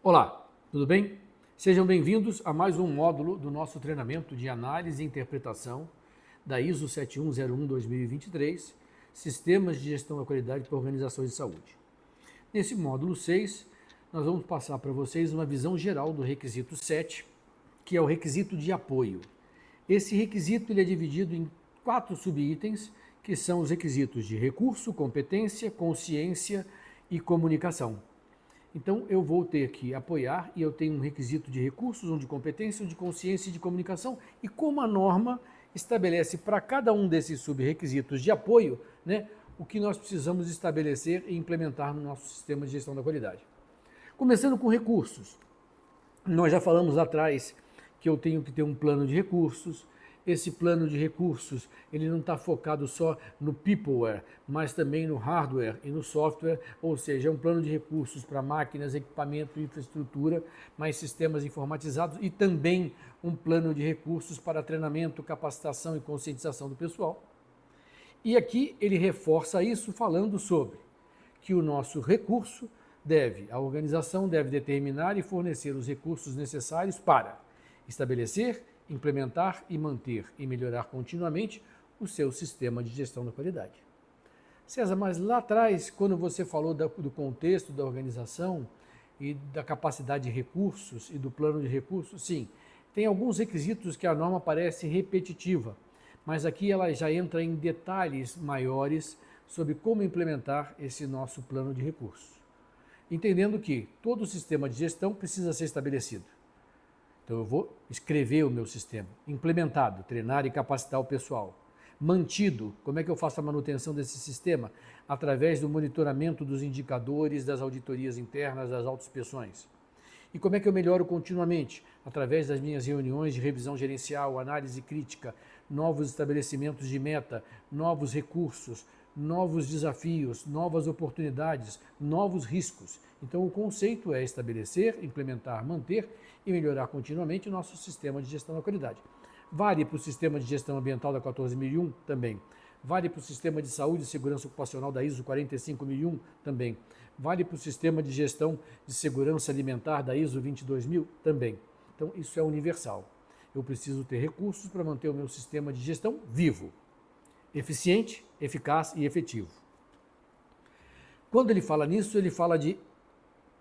Olá, tudo bem? Sejam bem-vindos a mais um módulo do nosso treinamento de análise e interpretação da ISO 7101-2023, Sistemas de Gestão da Qualidade para Organizações de Saúde. Nesse módulo 6, nós vamos passar para vocês uma visão geral do requisito 7, que é o requisito de apoio. Esse requisito ele é dividido em 4 subitens, que são os requisitos de recurso, competência, consciência e comunicação. Então, eu vou ter que apoiar e eu tenho um requisito de recursos, um de competência, um de consciência e de comunicação. E como a norma estabelece para cada um desses sub-requisitos de apoio, o que nós precisamos estabelecer e implementar no nosso sistema de gestão da qualidade. Começando com recursos. Nós já falamos lá atrás que eu tenho que ter um plano de recursos. Esse plano de recursos, ele não está focado só no peopleware, mas também no hardware e no software, ou seja, é um plano de recursos para máquinas, equipamento, infraestrutura, mais sistemas informatizados e também um plano de recursos para treinamento, capacitação e conscientização do pessoal. E aqui ele reforça isso falando sobre que o nosso recurso a organização deve determinar e fornecer os recursos necessários para estabelecer, implementar e manter e melhorar continuamente o seu sistema de gestão da qualidade. César, mas lá atrás, quando você falou do contexto da organização e da capacidade de recursos e do plano de recursos, sim, tem alguns requisitos que a norma parece repetitiva, mas aqui ela já entra em detalhes maiores sobre como implementar esse nosso plano de recursos. Entendendo que todo o sistema de gestão precisa ser estabelecido. Então eu vou escrever o meu sistema, implementado, treinar e capacitar o pessoal. Mantido, como é que eu faço a manutenção desse sistema? Através do monitoramento dos indicadores, das auditorias internas, das autoinspeções. E como é que eu melhoro continuamente? Através das minhas reuniões de revisão gerencial, análise crítica, novos estabelecimentos de meta, novos recursos, novos desafios, novas oportunidades, novos riscos. Então o conceito é estabelecer, implementar, manter e melhorar continuamente o nosso sistema de gestão da qualidade. Vale para o sistema de gestão ambiental da 14001 também. Vale para o sistema de saúde e segurança ocupacional da ISO 45001 também. Vale para o sistema de gestão de segurança alimentar da ISO 22000 também. Então isso é universal. Eu preciso ter recursos para manter o meu sistema de gestão vivo, eficiente, eficaz e efetivo. Quando ele fala nisso, ele fala de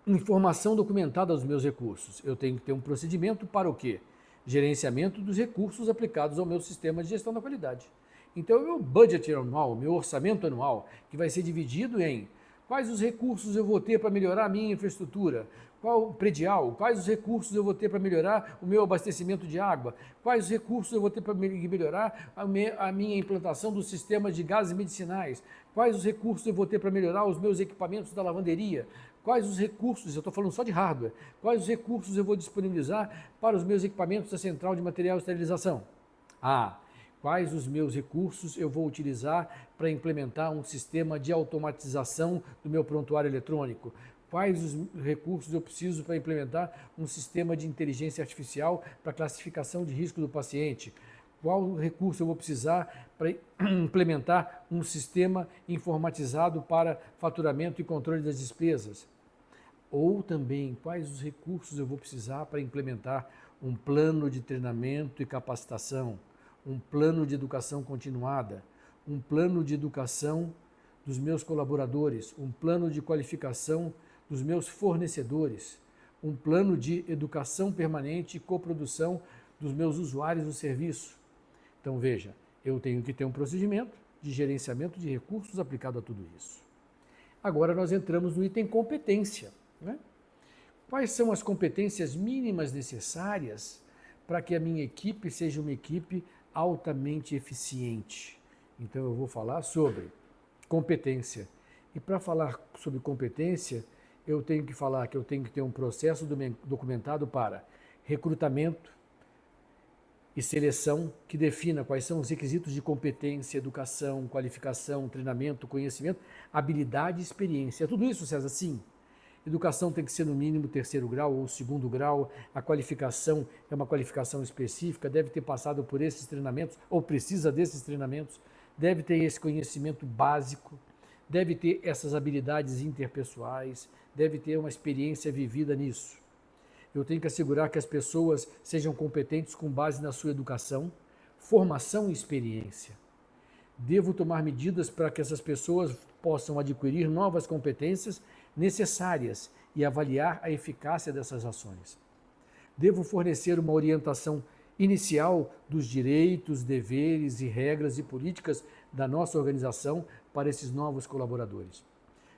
informação documentada dos meus recursos. Eu tenho que ter um procedimento para o quê? Gerenciamento dos recursos aplicados ao meu sistema de gestão da qualidade. Então, o meu budget anual, o meu orçamento anual, que vai ser dividido em quais os recursos eu vou ter para melhorar a minha infraestrutura, qual predial, quais os recursos eu vou ter para melhorar o meu abastecimento de água, quais os recursos eu vou ter para melhorar a minha implantação do sistema de gases medicinais, quais os recursos eu vou ter para melhorar os meus equipamentos da lavanderia, quais os recursos, eu estou falando só de hardware, quais os recursos eu vou disponibilizar para os meus equipamentos da central de material de esterilização. Quais os meus recursos eu vou utilizar para implementar um sistema de automatização do meu prontuário eletrônico? Quais os recursos eu preciso para implementar um sistema de inteligência artificial para classificação de risco do paciente? Qual recurso eu vou precisar para implementar um sistema informatizado para faturamento e controle das despesas? Ou também, quais os recursos eu vou precisar para implementar um plano de treinamento e capacitação? Um plano de educação continuada, um plano de educação dos meus colaboradores, um plano de qualificação dos meus fornecedores, um plano de educação permanente e coprodução dos meus usuários do serviço. Então veja, eu tenho que ter um procedimento de gerenciamento de recursos aplicado a tudo isso. Agora nós entramos no item competência. Quais são as competências mínimas necessárias para que a minha equipe seja uma equipe altamente eficiente? Então eu vou falar sobre competência. E para falar sobre competência, eu tenho que falar que eu tenho que ter um processo documentado para recrutamento e seleção que defina quais são os requisitos de competência, educação, qualificação, treinamento, conhecimento, habilidade e experiência. Tudo isso, César, sim. Educação tem que ser no mínimo 3º grau ou 2º grau, a qualificação é uma qualificação específica, deve ter passado por esses treinamentos ou precisa desses treinamentos, deve ter esse conhecimento básico, deve ter essas habilidades interpessoais, deve ter uma experiência vivida nisso. eu tenho que assegurar que as pessoas sejam competentes com base na sua educação, formação e experiência. Devo tomar medidas para que essas pessoas possam adquirir novas competências necessárias e avaliar a eficácia dessas ações. Devo fornecer uma orientação inicial dos direitos, deveres e regras e políticas da nossa organização para esses novos colaboradores.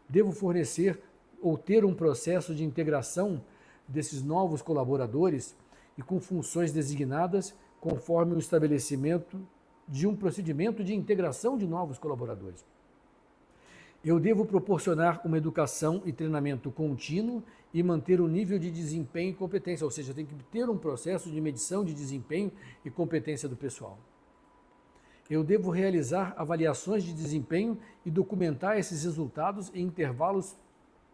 Devo fornecer ou ter um processo de integração desses novos colaboradores e com funções designadas conforme o estabelecimento de um procedimento de integração de novos colaboradores. Eu devo proporcionar uma educação e treinamento contínuo e manter o nível de desempenho e competência, ou seja, tem que ter um processo de medição de desempenho e competência do pessoal. Eu devo realizar avaliações de desempenho e documentar esses resultados em intervalos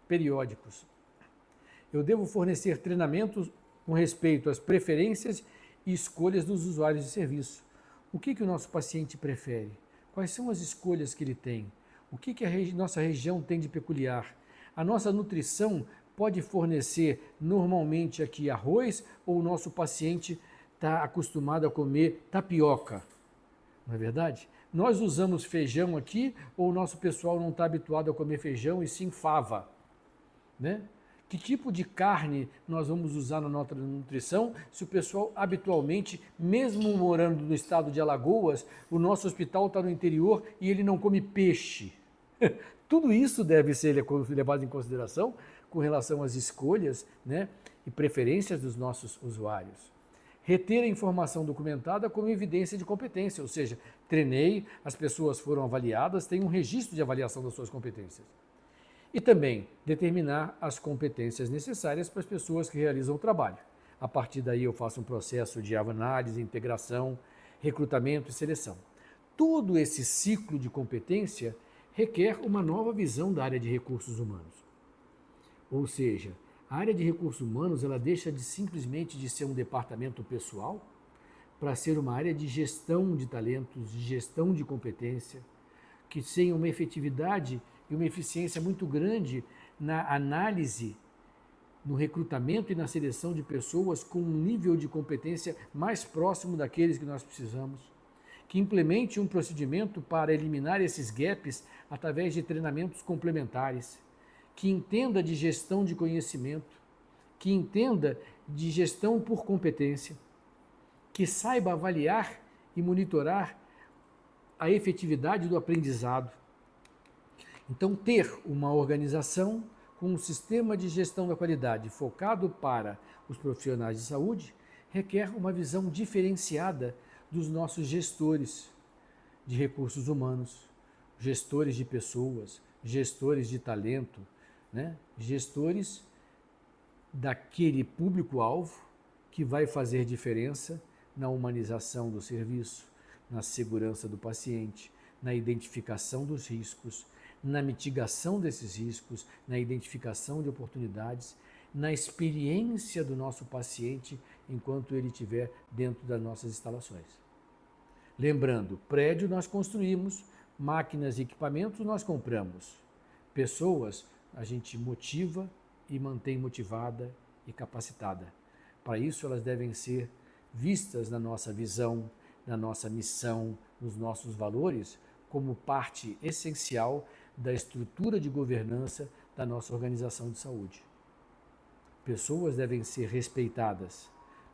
periódicos. Eu devo fornecer treinamentos com respeito às preferências e escolhas dos usuários de serviço. O que o nosso paciente prefere? Quais são as escolhas que ele tem? O que a nossa região tem de peculiar? A nossa nutrição pode fornecer normalmente aqui arroz ou o nosso paciente está acostumado a comer tapioca? Não é verdade? Nós usamos feijão aqui ou o nosso pessoal não está habituado a comer feijão e sim fava? Né? Que tipo de carne nós vamos usar na nossa nutrição se o pessoal habitualmente, mesmo morando no estado de Alagoas, o nosso hospital está no interior e ele não come peixe? Tudo isso deve ser levado em consideração com relação às escolhas, né, e preferências dos nossos usuários. Reter a informação documentada como evidência de competência, ou seja, treinei, as pessoas foram avaliadas, tem um registro de avaliação das suas competências. E também determinar as competências necessárias para as pessoas que realizam o trabalho. A partir daí eu faço um processo de análise, integração, recrutamento e seleção. Todo esse ciclo de competência requer uma nova visão da área de recursos humanos. Ou seja, a área de recursos humanos ela deixa de simplesmente de ser um departamento pessoal para ser uma área de gestão de talentos, de gestão de competência, que tenha uma efetividade e uma eficiência muito grande na análise, no recrutamento e na seleção de pessoas com um nível de competência mais próximo daqueles que nós precisamos, que implemente um procedimento para eliminar esses gaps através de treinamentos complementares, que entenda de gestão de conhecimento, que entenda de gestão por competência, que saiba avaliar e monitorar a efetividade do aprendizado. Então, ter uma organização com um sistema de gestão da qualidade focado para os profissionais de saúde requer uma visão diferenciada dos nossos gestores de recursos humanos, gestores de pessoas, gestores de talento, né? Gestores daquele público-alvo que vai fazer diferença na humanização do serviço, na segurança do paciente, na identificação dos riscos, na mitigação desses riscos, na identificação de oportunidades, na experiência do nosso paciente enquanto ele estiver dentro das nossas instalações. Lembrando, prédio nós construímos, máquinas e equipamentos nós compramos. Pessoas a gente motiva e mantém motivada e capacitada. Para isso elas devem ser vistas na nossa visão, na nossa missão, nos nossos valores, como parte essencial da estrutura de governança da nossa organização de saúde. Pessoas devem ser respeitadas,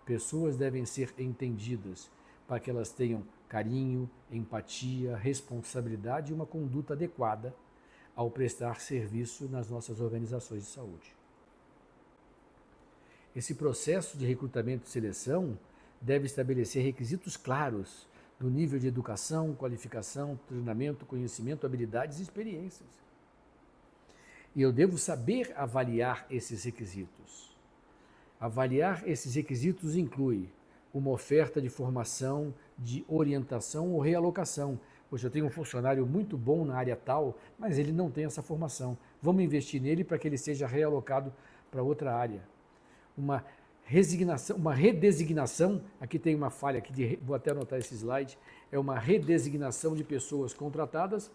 pessoas devem ser entendidas, para que elas tenham carinho, empatia, responsabilidade e uma conduta adequada ao prestar serviço nas nossas organizações de saúde. Esse processo de recrutamento e seleção deve estabelecer requisitos claros do nível de educação, qualificação, treinamento, conhecimento, habilidades e experiências. E eu devo saber avaliar esses requisitos. Avaliar esses requisitos inclui uma oferta de formação, de orientação ou realocação. Poxa, eu tenho um funcionário muito bom na área tal, mas ele não tem essa formação. Vamos investir nele para que ele seja realocado para outra área. Uma redesignação, aqui tem uma falha, aqui vou até anotar esse slide, é uma redesignação de pessoas contratadas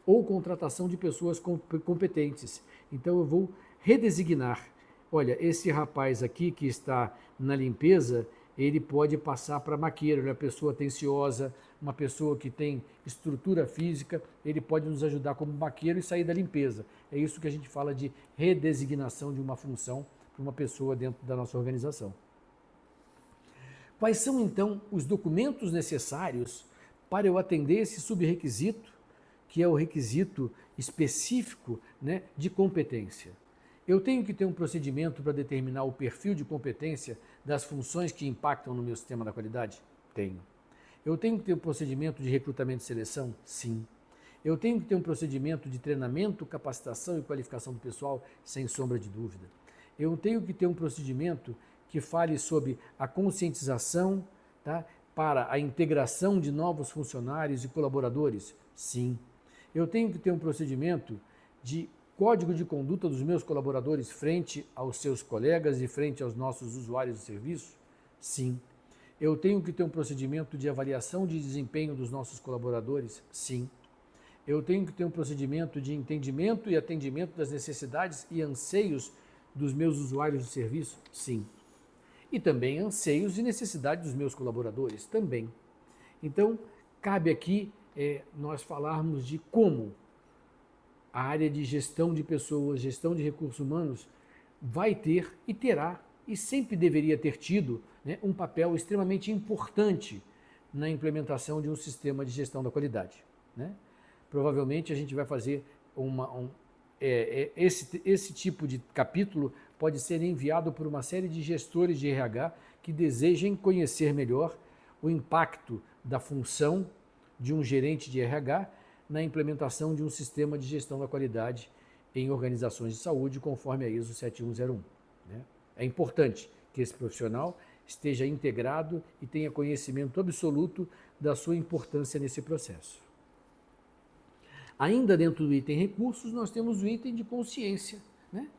ou contratação de pessoas competentes. Então eu vou redesignar olha, esse rapaz aqui que está na limpeza, ele pode passar para maqueiro, ele é uma pessoa atenciosa, uma pessoa que tem estrutura física, ele pode nos ajudar como maqueiro e sair da limpeza. É isso que a gente fala de redesignação de uma função para uma pessoa dentro da nossa organização. Quais são, então, os documentos necessários para eu atender esse subrequisito, que é o requisito específico, né, de competência? Eu tenho que ter um procedimento para determinar o perfil de competência das funções que impactam no meu sistema da qualidade? Tenho. Eu tenho que ter um procedimento de recrutamento e seleção? Sim. Eu tenho que ter um procedimento de treinamento, capacitação e qualificação do pessoal? Sem sombra de dúvida. Eu tenho que ter um procedimento que fale sobre a conscientização, tá, para a integração de novos funcionários e colaboradores? Sim. Eu tenho que ter um procedimento de código de conduta dos meus colaboradores frente aos seus colegas e frente aos nossos usuários de serviço? Sim. Eu tenho que ter um procedimento de avaliação de desempenho dos nossos colaboradores? Sim. Eu tenho que ter um procedimento de entendimento e atendimento das necessidades e anseios dos meus usuários de serviço? Sim. E também anseios e necessidades dos meus colaboradores? Também. Então, cabe aqui nós falarmos de como a área de gestão de pessoas, gestão de recursos humanos, vai ter e terá, e sempre deveria ter tido, né, um papel extremamente importante na implementação de um sistema de gestão da qualidade. Né? Provavelmente a gente vai fazer esse tipo de capítulo pode ser enviado por uma série de gestores de RH que desejem conhecer melhor o impacto da função de um gerente de RH na implementação de um sistema de gestão da qualidade em organizações de saúde, conforme a ISO 7101. Né? É importante que esse profissional esteja integrado e tenha conhecimento absoluto da sua importância nesse processo. Ainda dentro do item recursos, nós temos o item de consciência. Né?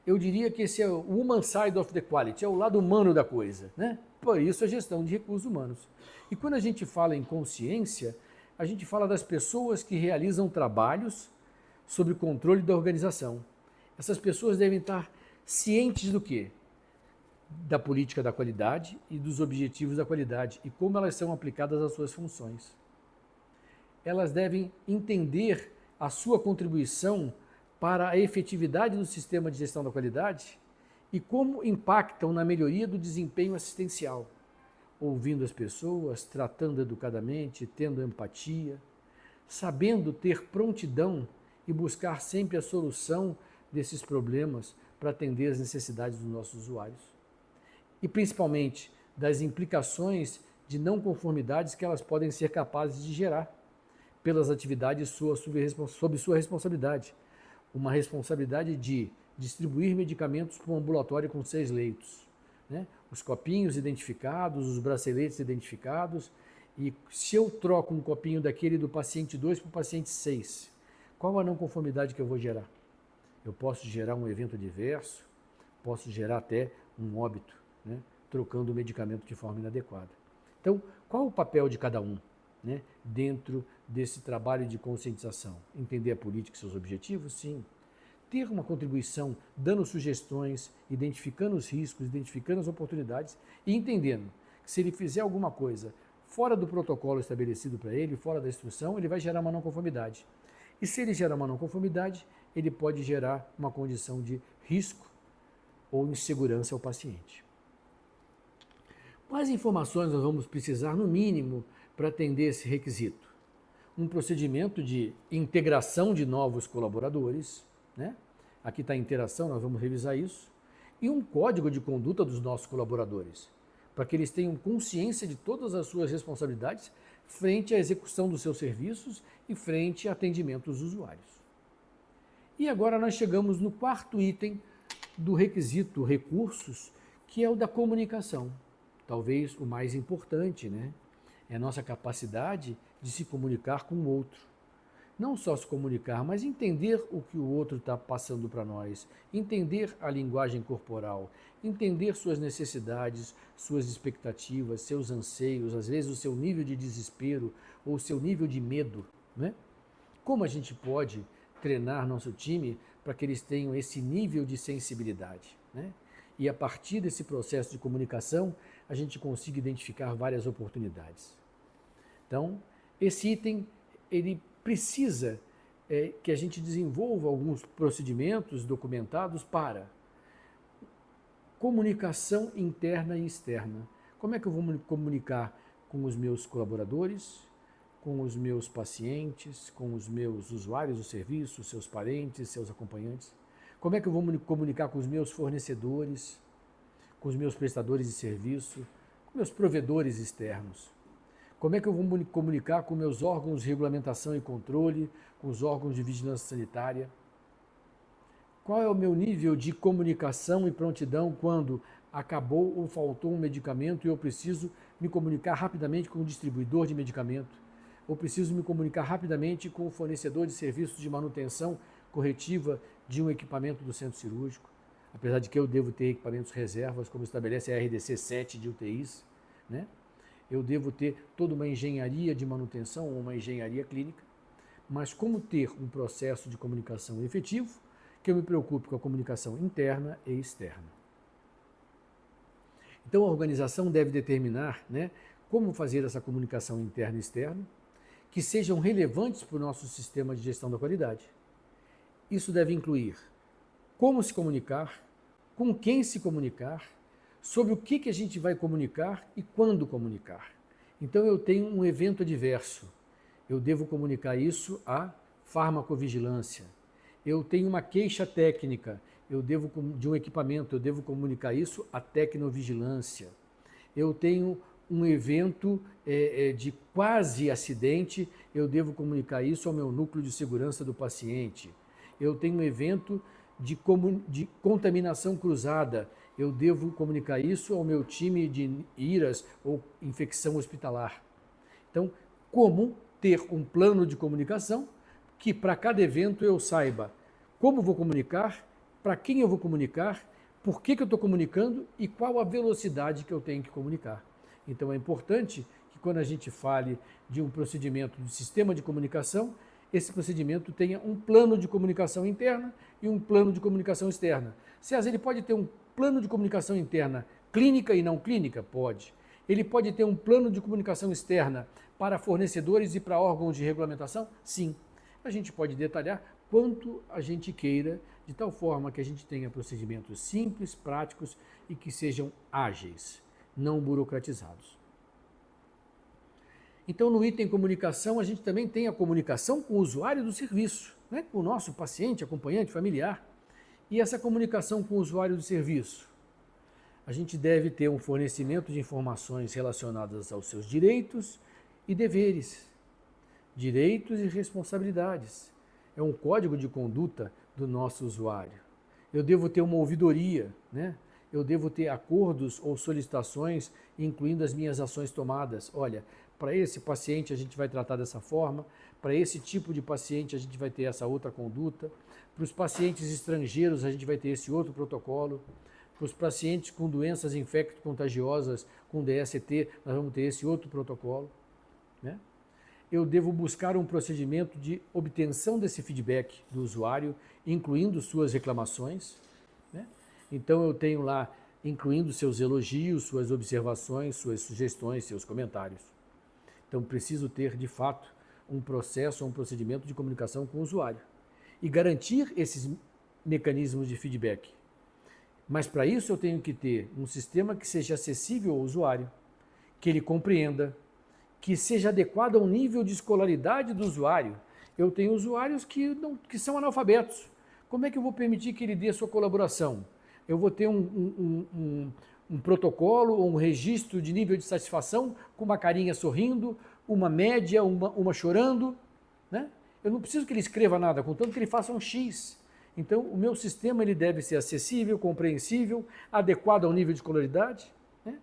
Eu diria que esse é o human side of the quality, é o lado humano da coisa. Né? Por isso a gestão de recursos humanos. E quando a gente fala em consciência, a gente fala das pessoas que realizam trabalhos sob o controle da organização. Essas pessoas devem estar cientes do quê? Da política da qualidade e dos objetivos da qualidade e como elas são aplicadas às suas funções. Elas devem entender a sua contribuição para a efetividade do sistema de gestão da qualidade e como impactam na melhoria do desempenho assistencial, ouvindo as pessoas, tratando educadamente, tendo empatia, sabendo ter prontidão e buscar sempre a solução desses problemas para atender as necessidades dos nossos usuários. E principalmente das implicações de não conformidades que elas podem ser capazes de gerar pelas atividades sob sua responsabilidade. Uma responsabilidade de distribuir medicamentos para um ambulatório com 6 leitos. Né? Os copinhos identificados, os braceletes identificados, e se eu troco um copinho daquele do paciente 2 para o paciente 6, qual a não conformidade que eu vou gerar? Eu posso gerar um evento adverso, posso gerar até um óbito, né? Trocando o medicamento de forma inadequada. Então, qual o papel de cada um, né, dentro desse trabalho de conscientização? Entender a política e seus objetivos? Sim. Ter uma contribuição, dando sugestões, identificando os riscos, identificando as oportunidades e entendendo que se ele fizer alguma coisa fora do protocolo estabelecido para ele, fora da instrução, ele vai gerar uma não conformidade. E se ele gerar uma não conformidade, ele pode gerar uma condição de risco ou insegurança ao paciente. Quais informações nós vamos precisar, no mínimo, para atender esse requisito? Um procedimento de integração de novos colaboradores, né? Aqui está a interação, nós vamos revisar isso. E um código de conduta dos nossos colaboradores, para que eles tenham consciência de todas as suas responsabilidades frente à execução dos seus serviços e frente ao atendimento dos usuários. E agora nós chegamos no quarto item do requisito recursos, que é o da comunicação. Talvez o mais importante, né? É a nossa capacidade de se comunicar com o outro. Não só se comunicar, mas entender o que o outro está passando para nós, entender a linguagem corporal, entender suas necessidades, suas expectativas, seus anseios, às vezes o seu nível de desespero ou o seu nível de medo. Né? Como a gente pode treinar nosso time para que eles tenham esse nível de sensibilidade? né? E a partir desse processo de comunicação, a gente consiga identificar várias oportunidades. Então, esse item, ele precisa que a gente desenvolva alguns procedimentos documentados para comunicação interna e externa. Como é que eu vou me comunicar com os meus colaboradores, com os meus pacientes, com os meus usuários do serviço, seus parentes, seus acompanhantes? Como é que eu vou me comunicar com os meus fornecedores, com os meus prestadores de serviço, com meus provedores externos? Como é que eu vou me comunicar com meus órgãos de regulamentação e controle, com os órgãos de vigilância sanitária? Qual é o meu nível de comunicação e prontidão quando acabou ou faltou um medicamento e eu preciso me comunicar rapidamente com o distribuidor de medicamento? Ou preciso me comunicar rapidamente com o fornecedor de serviços de manutenção corretiva de um equipamento do centro cirúrgico? Apesar de que eu devo ter equipamentos reservas, como estabelece a RDC 7 de UTIs, né? Eu devo ter toda uma engenharia de manutenção ou uma engenharia clínica, mas como ter um processo de comunicação efetivo, que eu me preocupe com a comunicação interna e externa. Então a organização deve determinar, né, como fazer essa comunicação interna e externa, que sejam relevantes para o nosso sistema de gestão da qualidade. Isso deve incluir como se comunicar, com quem se comunicar, sobre o que a gente vai comunicar e quando comunicar. Então eu tenho um evento adverso, eu devo comunicar isso à farmacovigilância. Eu tenho uma queixa técnica, de um equipamento, eu devo comunicar isso à tecnovigilância. Eu tenho um evento de quase acidente, eu devo comunicar isso ao meu núcleo de segurança do paciente. Eu tenho um evento de contaminação cruzada, eu devo comunicar isso ao meu time de IRAS ou infecção hospitalar. Então, como ter um plano de comunicação que para cada evento eu saiba como vou comunicar, para quem eu vou comunicar, por que eu estou comunicando e qual a velocidade que eu tenho que comunicar. Então é importante que quando a gente fale de um procedimento de sistema de comunicação, esse procedimento tenha um plano de comunicação interna e um plano de comunicação externa. César, ele pode ter um plano de comunicação interna clínica e não clínica? Pode. Ele pode ter um plano de comunicação externa para fornecedores e para órgãos de regulamentação? Sim. A gente pode detalhar quanto a gente queira, de tal forma que a gente tenha procedimentos simples, práticos e que sejam ágeis, não burocratizados. Então, no item comunicação, a gente também tem a comunicação com o usuário do serviço, né? Com o nosso paciente, acompanhante, familiar. E essa comunicação com o usuário do serviço? A gente deve ter um fornecimento de informações relacionadas aos seus direitos e deveres, direitos e responsabilidades. É um código de conduta do nosso usuário. Eu devo ter uma ouvidoria, né? Eu devo ter acordos ou solicitações, incluindo as minhas ações tomadas. Olha, para esse paciente a gente vai tratar dessa forma, para esse tipo de paciente a gente vai ter essa outra conduta, para os pacientes estrangeiros a gente vai ter esse outro protocolo, para os pacientes com doenças infecto-contagiosas, com DST, nós vamos ter esse outro protocolo, né? Eu devo buscar um procedimento de obtenção desse feedback do usuário, incluindo suas reclamações, né? Então eu tenho lá, incluindo seus elogios, suas observações, suas sugestões, seus comentários. Então preciso ter, de fato, um processo ou um procedimento de comunicação com o usuário e garantir esses mecanismos de feedback. Mas para isso eu tenho que ter um sistema que seja acessível ao usuário, que ele compreenda, que seja adequado ao nível de escolaridade do usuário. Eu tenho usuários que são analfabetos. Como é que eu vou permitir que ele dê a sua colaboração? Eu vou ter um protocolo ou um registro de nível de satisfação com uma carinha sorrindo, uma média, uma chorando, né? Eu não preciso que ele escreva nada, contanto que ele faça um X. Então, o meu sistema ele deve ser acessível, compreensível, adequado ao nível de escolaridade, né?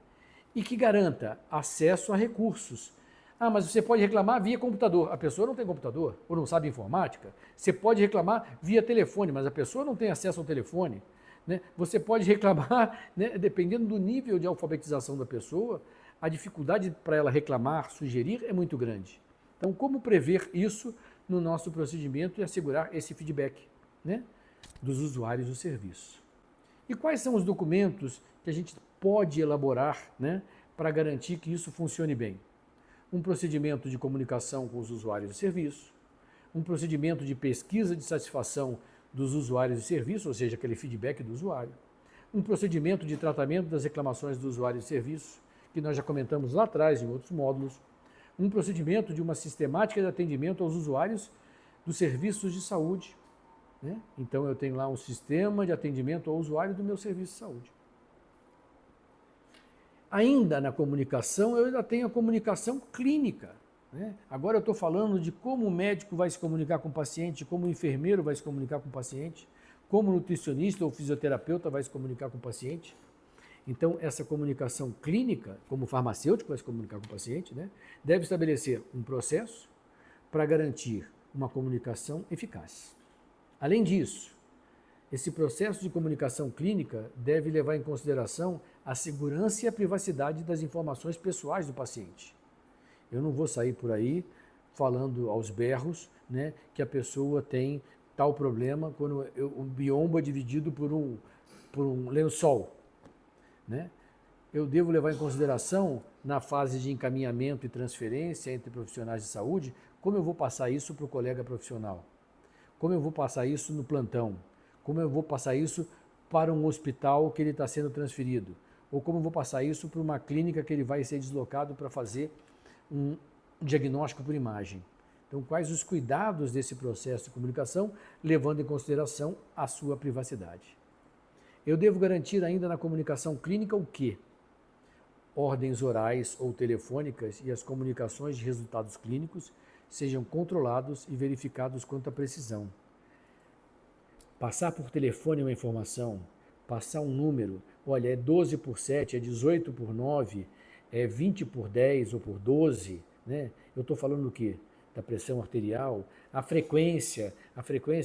E que garanta acesso a recursos. Ah, mas você pode reclamar via computador. A pessoa não tem computador ou não sabe informática. Você pode reclamar via telefone, mas a pessoa não tem acesso ao telefone, né? Você pode reclamar, né, dependendo do nível de alfabetização da pessoa, a dificuldade para ela reclamar, sugerir é muito grande. Então, como prever isso no nosso procedimento e assegurar esse feedback, né, dos usuários do serviço? E quais são os documentos que a gente pode elaborar, né, para garantir que isso funcione bem? Um procedimento de comunicação com os usuários de serviço, um procedimento de pesquisa de satisfação dos usuários de serviço, ou seja, aquele feedback do usuário, um procedimento de tratamento das reclamações do usuário de serviço, que nós já comentamos lá atrás em outros módulos, um procedimento de uma sistemática de atendimento aos usuários dos serviços de saúde, né? Então eu tenho lá um sistema de atendimento ao usuário do meu serviço de saúde. Ainda na comunicação, eu ainda tenho a comunicação clínica, né? Agora eu estou falando de como o médico vai se comunicar com o paciente, como o enfermeiro vai se comunicar com o paciente, como o nutricionista ou fisioterapeuta vai se comunicar com o paciente. Então, essa comunicação clínica, como o farmacêutico vai se comunicar com o paciente, né, deve estabelecer um processo para garantir uma comunicação eficaz. Além disso, esse processo de comunicação clínica deve levar em consideração a segurança e a privacidade das informações pessoais do paciente. Eu não vou sair por aí falando aos berros, né, que a pessoa tem tal problema quando o biombo é dividido por um lençol, né? Eu devo levar em consideração, na fase de encaminhamento e transferência entre profissionais de saúde, como eu vou passar isso para o colega profissional, como eu vou passar isso no plantão, como eu vou passar isso para um hospital que ele está sendo transferido, ou como eu vou passar isso para uma clínica que ele vai ser deslocado para fazer um diagnóstico por imagem. Então, quais os cuidados desse processo de comunicação, levando em consideração a sua privacidade? Eu devo garantir ainda na comunicação clínica o quê? Ordens orais ou telefônicas e as comunicações de resultados clínicos sejam controlados e verificados quanto à precisão. Passar por telefone uma informação, passar um número, olha, é 12 por 7, é 18 por 9, é 20 por 10 ou por 12, né? Eu estou falando do quê? Da pressão arterial, a frequência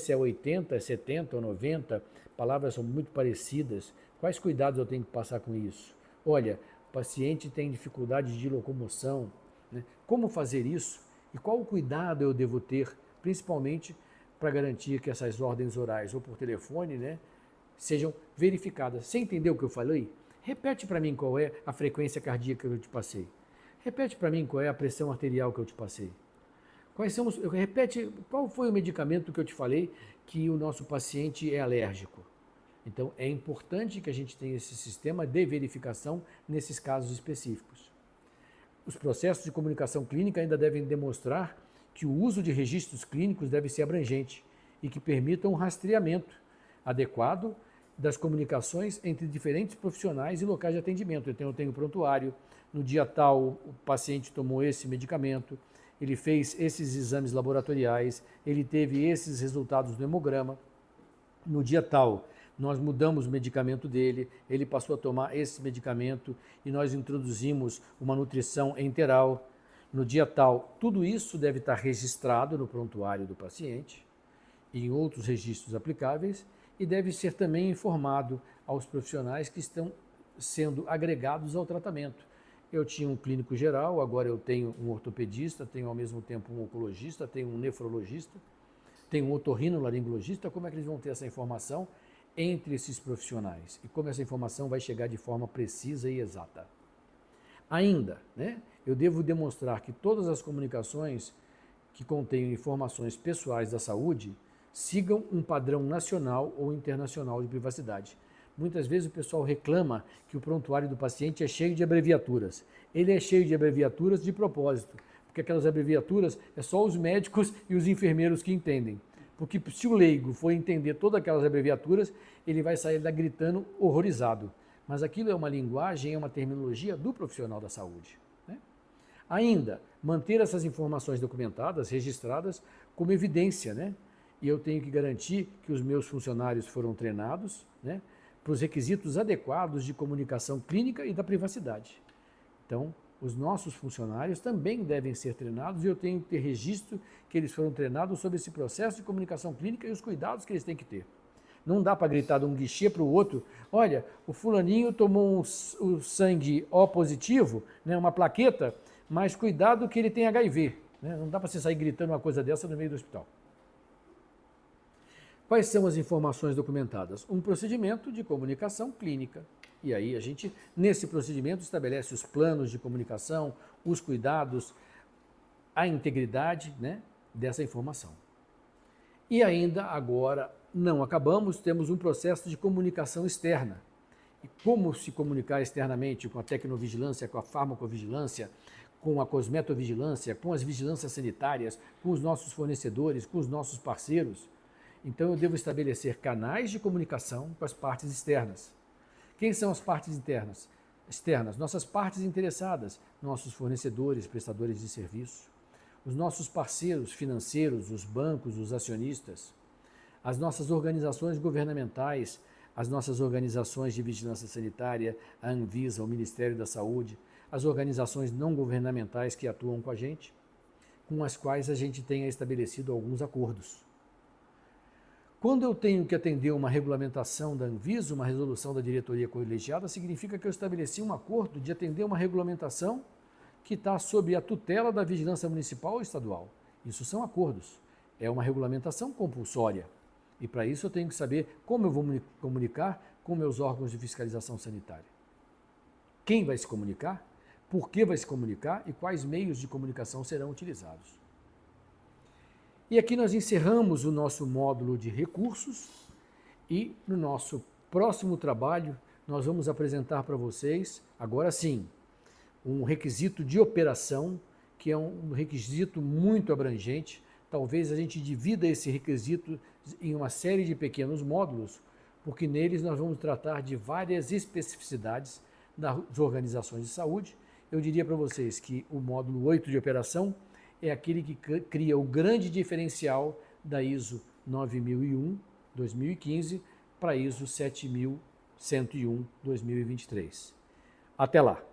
é 80, é 70 ou 90, palavras são muito parecidas. Quais cuidados eu tenho que passar com isso? Olha, o paciente tem dificuldade de locomoção, né? Como fazer isso e qual o cuidado eu devo ter, principalmente para garantir que essas ordens orais ou por telefone, né, sejam verificadas. Você entendeu o que eu falei? Repete para mim qual é a frequência cardíaca que eu te passei. Repete para mim qual é a pressão arterial que eu te passei. Repete qual foi o medicamento que eu te falei que o nosso paciente é alérgico. Então, é importante que a gente tenha esse sistema de verificação nesses casos específicos. Os processos de comunicação clínica ainda devem demonstrar que o uso de registros clínicos deve ser abrangente e que permitam um rastreamento adequado das comunicações entre diferentes profissionais e locais de atendimento. Então, eu tenho prontuário, no dia tal o paciente tomou esse medicamento, ele fez esses exames laboratoriais, ele teve esses resultados do hemograma, no dia tal nós mudamos o medicamento dele, ele passou a tomar esse medicamento e nós introduzimos uma nutrição enteral. No dia tal, tudo isso deve estar registrado no prontuário do paciente e em outros registros aplicáveis e deve ser também informado aos profissionais que estão sendo agregados ao tratamento. Eu tinha um clínico geral, agora eu tenho um ortopedista, tenho ao mesmo tempo um oncologista, tenho um nefrologista, tenho um otorrinolaringologista. Como é que eles vão ter essa informação entre esses profissionais? E como essa informação vai chegar de forma precisa e exata? Ainda, né, eu devo demonstrar que todas as comunicações que contenham informações pessoais da saúde sigam um padrão nacional ou internacional de privacidade. Muitas vezes o pessoal reclama que o prontuário do paciente é cheio de abreviaturas. Ele é cheio de abreviaturas de propósito, porque aquelas abreviaturas é só os médicos e os enfermeiros que entendem. Porque se o leigo for entender todas aquelas abreviaturas, ele vai sair lá gritando horrorizado. Mas aquilo é uma linguagem, é uma terminologia do profissional da saúde, né? Ainda, manter essas informações documentadas, registradas, como evidência, né? E eu tenho que garantir que os meus funcionários foram treinados, né, para os requisitos adequados de comunicação clínica e da privacidade. Então, os nossos funcionários também devem ser treinados e eu tenho que ter registro que eles foram treinados sobre esse processo de comunicação clínica e os cuidados que eles têm que ter. Não dá para gritar de um guichê para o outro, olha, o fulaninho tomou o sangue O positivo, né, uma plaqueta, mas cuidado que ele tem HIV. Né? Não dá para você sair gritando uma coisa dessa no meio do hospital. Quais são as informações documentadas? Um procedimento de comunicação clínica. E aí a gente, nesse procedimento, estabelece os planos de comunicação, os cuidados, a integridade, né, dessa informação. E ainda agora, não acabamos, temos um processo de comunicação externa. E como se comunicar externamente com a tecnovigilância, com a farmacovigilância, com a cosmetovigilância, com as vigilâncias sanitárias, com os nossos fornecedores, com os nossos parceiros. Então eu devo estabelecer canais de comunicação com as partes externas. Quem são as partes externas? Nossas partes interessadas, nossos fornecedores, prestadores de serviço, os nossos parceiros financeiros, os bancos, os acionistas, as nossas organizações governamentais, as nossas organizações de vigilância sanitária, a Anvisa, o Ministério da Saúde, as organizações não governamentais que atuam com a gente, com as quais a gente tenha estabelecido alguns acordos. Quando eu tenho que atender uma regulamentação da Anvisa, uma resolução da diretoria colegiada, significa que eu estabeleci um acordo de atender uma regulamentação que está sob a tutela da vigilância municipal ou estadual. Isso são acordos. É uma regulamentação compulsória. E para isso eu tenho que saber como eu vou me comunicar com meus órgãos de fiscalização sanitária. Quem vai se comunicar, por que vai se comunicar e quais meios de comunicação serão utilizados. E aqui nós encerramos o nosso módulo de recursos e no nosso próximo trabalho nós vamos apresentar para vocês, agora sim, um requisito de operação, que é um requisito muito abrangente. Talvez a gente divida esse requisito em uma série de pequenos módulos, porque neles nós vamos tratar de várias especificidades das organizações de saúde. Eu diria para vocês que o módulo 8 de operação é aquele que cria o grande diferencial da ISO 9001-2015 para a ISO 7101-2023. Até lá!